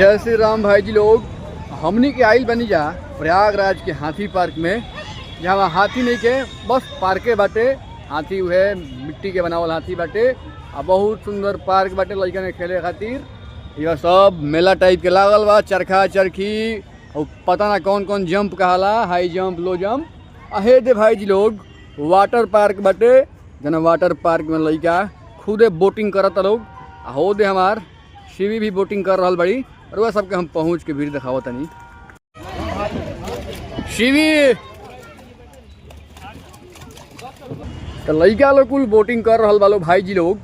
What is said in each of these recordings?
जय श्री राम भाई जी लोग। हमनी के आइल बनी जा प्रयागराज के हाथी पार्क में, जहाँ हाथी नहीं के बस पार्के बाटे। हाथी हुए मिट्टी के बनावल हाथी बाटे आ बहुत सुंदर पार्क बाटे लड़कन के खेले खातिर। यह सब मेला टाइप के लागल बा, चरखा चरखी और पता ना कौन कौन जंप कहाला, हाई जंप लो जंप। अहे दे भाई जी लोग वाटर पार्क बाटे, जना वाटर पार्क में लड़का खुदे बोटिंग करत लोग। हो दे हमार शिवी भी बोटिंग कर रहा बड़ी, और वह सबके हम पहुँच के भीड़ दिखावत तनी। शिवी तो लड़का लोग कुल बोटिंग कर रहा बालो भाई जी लोग।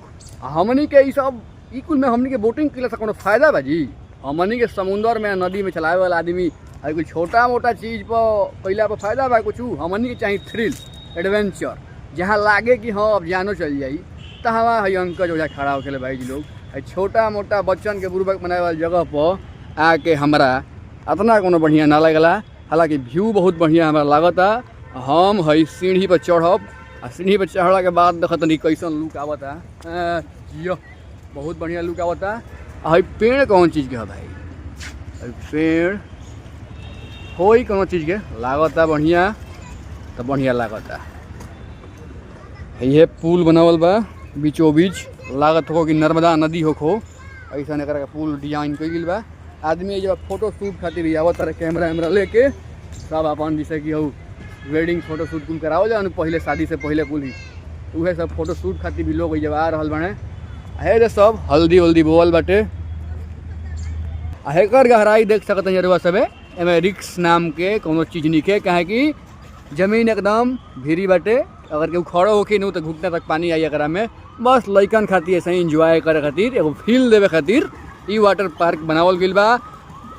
हमनी के सब ई कुल में हमनी के बोटिंग के कोनो फायदा बाजी। हमनी के समुंदर में नदी में चलावे वाला आदमी अगर कोई छोटा मोटा चीज़ पर कैला पर फायदा बा कुछ। हमनी के चाहिए थ्रिल एडवेंचर, जहाँ लागे कि हाँ अब जानो चल जाई। तो हमारा है अंकल जो खड़ा होके भाई जी लोग छोटा मोटा बच्चन के बुर्बक बनाए वाली जगह पर आके हमरा इतना कोनो बढ़िया ना लगला। हालांकि व्यू बहुत बढ़िया हमारा लागता। हम है सीढ़ी पर चढ़ब आ सीढ़ी पर चढ़ला के बाद देखत नहीं कैसन लुक आवता। यो बहुत बढ़िया लुक आवता। है पेड़ कौन चीज़ के है भाई? पेड़ हो कौन चीज़ के लागता बढ़िया, तो बढ़िया लागता। ये पुल बनावल बा बीचों बीच, लागत हो कि नर्मदा नदी होखो ऐसा एक पुल डिजाइन कइल बा। आदमी जब फोटो शूट खातिर भी आवत रहे कैमरा वैमरा लेके सब अपन, जैसे कि हो वेडिंग फोटो शूट कुल करावल जा पहले शादी से पहले कुल ही, उहे सब फोटो शूट खातिर भी लोग जब आ रहल बने। है रे सब हल्दी वल्दी बोवल बाटे। हेकर गहराई देख सकते हैं रुआ सब। एमे रिक्स नाम के कोनो चीज़ निके, काहे कि जमीन एकदम भीरी बाटे। अगर केहू खड़ो होके नहीं तो घुटने तक पानी आई एकरा में। बस लइकन खातिर ऐसे ही इंजॉय करे खातिर एगो फील देवे खातिर ई वाटर पार्क बनावल गइल बा।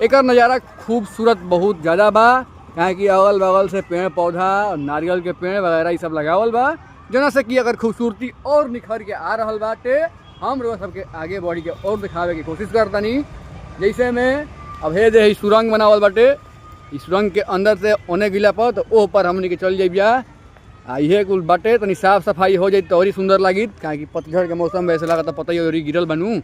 एकर नज़ारा खूबसूरत बहुत ज़्यादा बा, काहे कि अगल बगल से पेड़ पौधा नारियल के पेड़ वगैरह ये सब लगावल बा, जना से कि अगर खूबसूरती और निखर के आ रहल बाटे। हम लोग सबके आगे बढ़ी के और दिखावे की कोशिश करतनी। जैसे में अब हे दे सुरंग बनावल बाटे, इस सुरंग के अंदर से ओने गिला पर तो ओह पर हमनी के चल जाइबिया। ये कुल बाटे तनी साफ सफाई हो जाए तो और ही सुंदर लगी, काहे कि पतझड़ के मौसम में ऐसे लगा पता ही और गिरल बनू।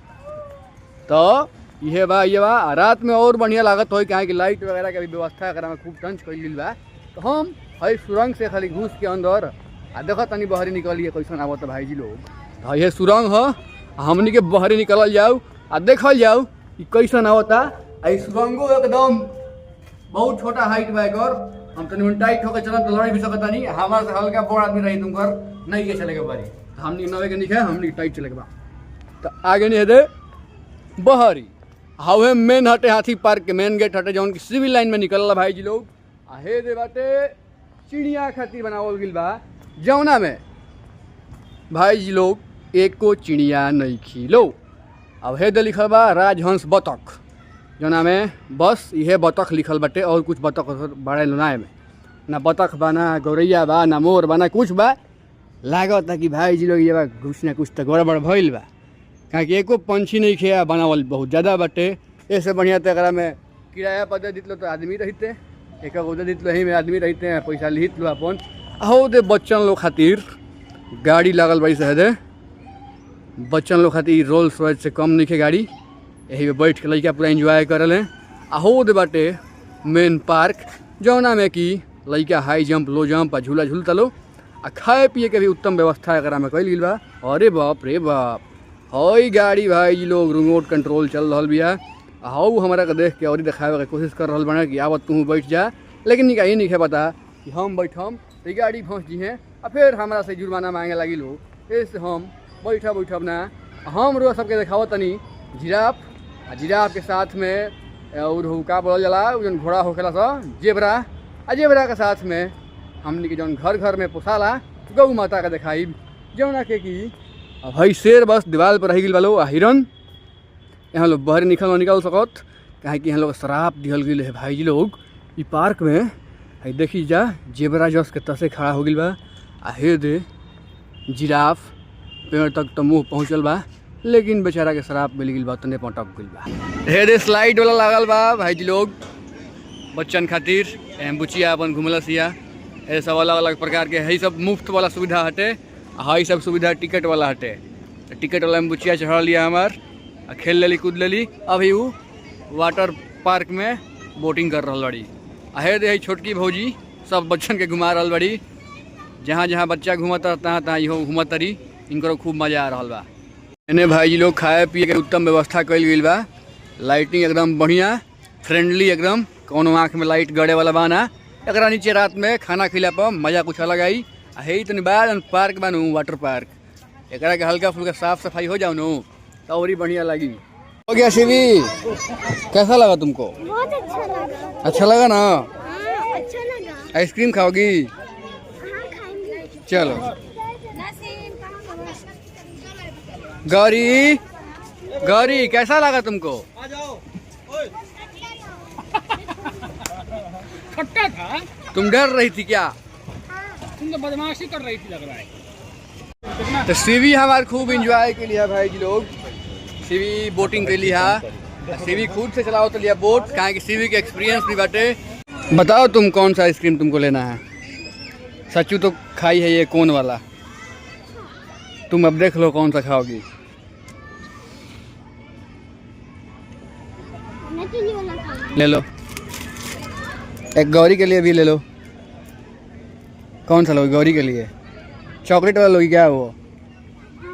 तो ये बा रात में और बढ़िया लागत हो, काहे कि लाइट वगैरह के भी व्यवस्था एकरा में खूब टंच कइल गइल बा। तो हम है सुरंग से खाली घुस के अंदर आ देखत तनी बहरी निकलिए कैसन आवत भाई जी लोग। तो ये सुरंग ह, हमनी के बहरी निकल जाऊ आ देखल जाऊ कि कैसन आवता। आई सुरंगो एकदम बहुत छोटा हाइट बा एकर। हम तनी टाइट होकर चलत तो लड़ भी सकता नहीं। हमारे से हल्का बड़ आदमी रही तुमकर नहीं के चले के बारी, तो हमनी नवे के निके हमनी टाइट चले के बा। तो आगे नहीं है दे बहरी हावे मेन हटे हाथी पार्क के मेन गेट हटे, जौन की सिविल लाइन में निकलला भाई जी लोग। आहे दे बाटे चिड़िया खातिर बनावल गिल बा, जौना में भाई जी लोग एको चिड़िया नहीं खिलो। अब हे दे लिखल बा राजहंस बतख, जना में बस यह बतख लिखल बाटे और कुछ बतख बड़े लुनाए में ना बतख बा, ना गौरैया बा, ना मोर बा, ना कुछ बा। लागत कि भाई जी लोग ये बा कुछ ना कुछ तो गड़बड़ भइल बा, काहे कि एको पंछी नहीं खे बनावल बहुत ज़्यादा बाटे। ऐसे बढ़िया तो एकरा में किराया पर दे दितलो तो आदमी रहते, एक दे दितलो ही में आदमी रहते हैं, पैसा लिहित लो अपन। हो दे बच्चन लोग खातिर गाड़ी लागल बड़ी से दे, बच्चन लोग खातिर रोल्स रॉयस से कम नहीं खे गाड़ी। यही पे बैठ के लड़का पूरा एंजॉय करल हैं। हो दे बाटे मेन पार्क, जौना में कि लड़का हाई जंप लो जंप आ झूला झूलता लो आ खाए पिए के भी उत्तम व्यवस्था एकरा में कइल गइल बा। अरे बाप रे बाप, हई गाड़ी भाई जी लोग रिमोट कंट्रोल चल रहा बिया। हाउ हमारा के देख के और दिखावे के कोशिश कर रहा बना कि आवत तू बैठ जा, लेकिन निका ही नहीं है पता कि हम बैठम तो गाड़ी फंस जी हैं और फिर हमारा से जुर्माना मांगे लगी लो। ऐसे हम बैठब ना। हम रोज सबके दिखावत तनी जिराफ, जिराफ के साथ में और का बोल जला जौन घोड़ा होखेला सा जेबरा, आ जेबरा के साथ में हमनी के जौन घर घर में पोसाला गौ माता का दिखाई, जौना के कि भाई शेर बस दीवार पर रह गई वालो। आ हिरन यहाँ लोग बाहर निकल सकत, काहे कि यहाँ लोग शराब दिहल गई है भाई जी लोग। ई पार्क में है देखी जा जेबरा जस के तसे खड़ा हो गई बा। आ हे दे जिराफ पेड़ तक तो मुँह पहुँचल बा, लेकिन बेचारा के शराब मिल गई बा, तने पटक गई बा। हे दे स्लाइड वाला लागल बा भाई जी लोग बच्चन खातिर, बुचिया अपन घुमला सिया। ये सब अलग अलग प्रकार के है, सब मुफ्त वाला सुविधा हटे। हाई सब सुविधा टिकट वाला हटे। टिकट वाला में बुचिया चढ़ा लिया हमार, खेल लेली कूद लेली। अभी वो वाटर पार्क में बोटिंग कर रहा बड़ी। आहे दे छोटकी भौजी सब बच्चन के घुमा रहा बड़ी। जहाँ जहाँ बच्चा घूमता तहाँ तहाँ इहो घूमत तरी। इनको खूब मजा आ रहा बा। इन्हें भाई जी लोग खाए पिए के उत्तम व्यवस्था कल गई बा। लाइटिंग एकदम बढ़िया, फ्रेंडली एकदम, कौनो आँख में लाइट गड़े वाला बाना। एकरा नीचे रात में खाना खिला पर मजा कुछ अलग आई। है तो बाद पार्क बानू वाटर पार्क, एकरा के हल्का फुल्का साफ सफाई हो जाओ नो तो और ही बढ़िया लगी। हो गया शिवी, कैसा लगा तुमको? बहुत अच्छा लगा। अच्छा लगा ना? हाँ, अच्छा लगा। आइसक्रीम खाओगी? हाँ, खाएंगे। चलो। गौरी, गौरी कैसा लगा तुमको? खट्टा था। तुम डर रही थी क्या? तुम तो बदमाशी कर रही थी लग रहा है। तो सीवी हमारे खूब एंजॉय के लिए भाई जी लोग। सीवी बोटिंग के लिए सीवी खुद से चलाओ तो लिया बोट, कहाँ की सीवी के एक्सपीरियंस भी बाटे। बताओ तुम कौन सा आइसक्रीम तुमको लेना है? सच्चू तो खाई है ये कोन वाला, तुम अब देख लो कौन सा खाओगी। मैं तो ये वाला खाऊंगी। ले लो, एक गौरी के लिए भी ले लो। कौन सा लोगी गौरी के लिए? चॉकलेट वाला लोगी क्या वो? हाँ,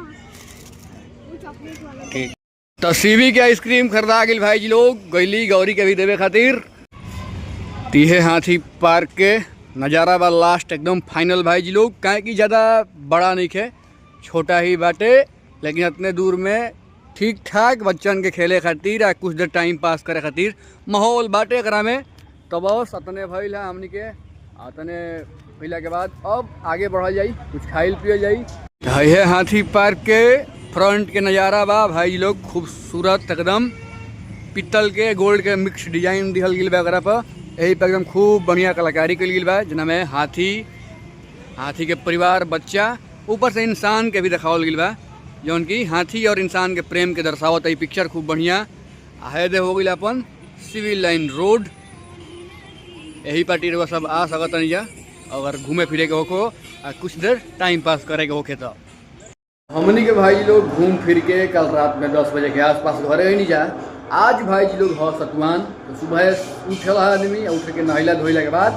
वो चॉकलेट वाला। ठीक। तो सीवी के आइसक्रीम खरीदा गई भाई जी लोग, गैली गौरी के भी देवे खातिर। तीहे हाथी पार्क के नज़ारा बा लास्ट एकदम फाइनल भाई जी लोग। काहे कि ज़्यादा बड़ा नहीं है, छोटा ही बाटे, लेकिन इतने दूर में ठीक ठाक बच्चन के खेले खातिर आ कुछ देर टाइम पास करे खातिर माहौल बाटे एकरा में। तो बस अतने भइल है हमनी के। अतने भइला के बाद अब आगे बढ़ल जाई, कुछ खाइल पियल जाई। है हाथी पार्क के फ्रंट के नज़ारा बा भाई लोग, खूबसूरत एकदम पीतल के गोल्ड के मिक्स डिजाइन दिहल गई बा एकरा पर। यही पर एकदम खूब बढ़िया कलाकारी कल गई बा, जना में हाथी के परिवार, बच्चा, ऊपर से इंसान के भी दिखावल गई बा, जौन की हाथी और इंसान के प्रेम के दर्शावत है। पिक्चर खूब बढ़िया। है हो गई अपन सिविल लाइन रोड। यही पार्टी रहा सब आ सकत नहीं जा, अगर घूमे फिरे के होको आ कुछ देर टाइम पास करे के होके। तो हमनी के भाई लोग घूम फिर के कल रात में 10 बजे के आसपास घरे ही नहीं जा। आज भाई जी लोग हो सतुआन, तो सुबह उठला आदमी, उठ के नहला धोइला के बाद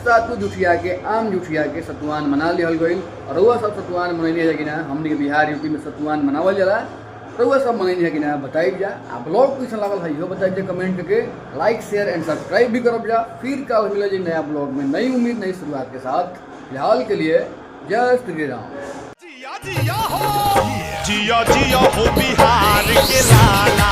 सातु जुठिया के आम जुठिया के सतुआन मना लिहल गई। और वह सब सतुआन मनैनी है कि ना? हमनी के बिहार यूपी में सतुआन मनावल जाला, तो वह सब मनैनी है कि ना? बताई जा। आप ब्लॉग कैसा लागल है इहो बताइए कमेंट करके, लाइक शेयर एंड सब्सक्राइब भी करब जा। फिर कल मिले जी नया ब्लॉग में, नई उम्मीद नई शुरुआत के साथ। फिलहाल के लिए जय श्री राम। जिया जिया हो बिहार के लाला।